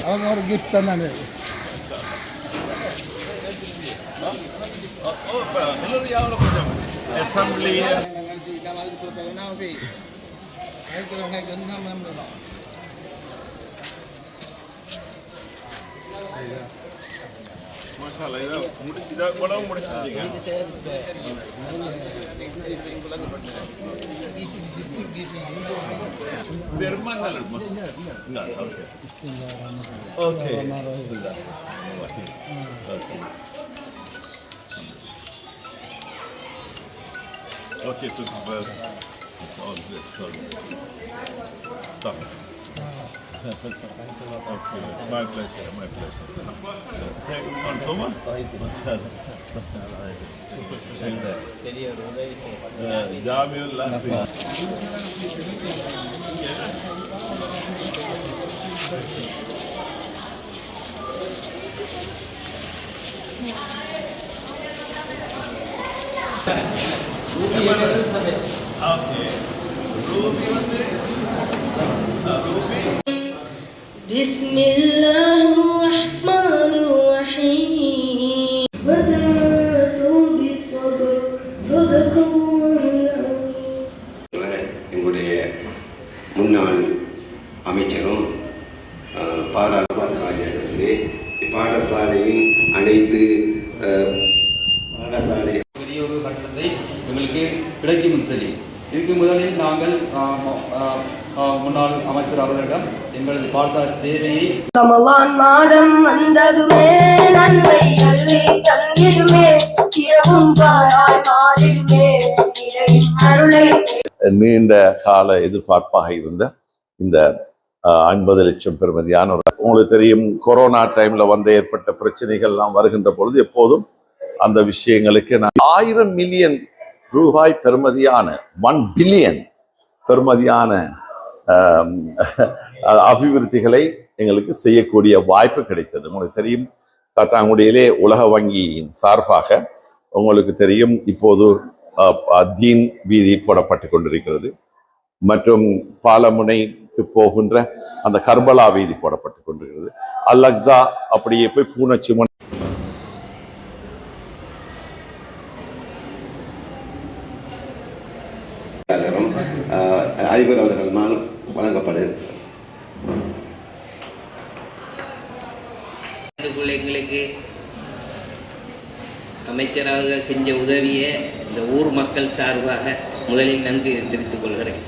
அவங்க ஒரு கிஃப்ட் தந்தாங்க. Assembly. Masalah itu, tidak boleh முடிச்சிட்டீங்க. Perumal enggak, oke. Oke. Oke, itu all this. Stop. Okay, my pleasure. Thank you, Mantoma. Jamillah. Okay. Bismillahirrahmanirrahim. எங்களுடைய முன்னாள் அமைச்சரும் பாராளுமன்றத்திலே பாடசாலையின் அனைத்து பாடசாலை பெரிய ஒரு கட்டணத்தை எங்களுக்கு கிடைக்கும் சரி. இதுக்கு முதலில் நாங்கள் முன்னாள் அமைச்சர் அவர்களிடம் எங்களது பாடசாலை தேவையை ரமலான் மாதம் வந்ததுமே நன்மை அள்ளி தந்திடுமே இரவும் பாராய் மாறிடுமே அருளை. நீண்ட கால எதிர்பார்ப்பாக இருந்த இந்த 50 லட்சம் பெறுமதியான உங்களுக்கு தெரியும், கொரோனா டைம்ல ஏற்பட்ட பிரச்சனைகள்லாம் வருகின்ற பொழுது எப்போதும் அந்த விஷயங்களுக்கு 1000 மில்லியன் ரூபாய் பெறுமதியான 1 பில்லியன் பெறுமதியான அபிவிருத்திகளை எங்களுக்கு செய்யக்கூடிய வாய்ப்பு கிடைத்தது. உங்களுக்கு தெரியும், காத்தாங்குடியிலே உலக வங்கியின் சார்பாக உங்களுக்கு தெரியும் இப்போது தீன் வீதி போடப்பட்டு கொண்டிருக்கிறது மற்றும் பாலமுனைக்கு போகின்ற அந்த கர்பலா வீதி போடப்பட்டு கொண்டிருக்கிறது. அல்-அக்ஸா அப்படியே போய் பூனச்சி அதிபர் அவர்களால் வழங்கப்படும். எங்களுக்கு அமைச்சர் அவர்கள் செஞ்ச உதவியை இந்த ஊர் மக்கள் சார்பாக முதலில் நன்றி தெரிவித்துக் கொள்கிறேன்.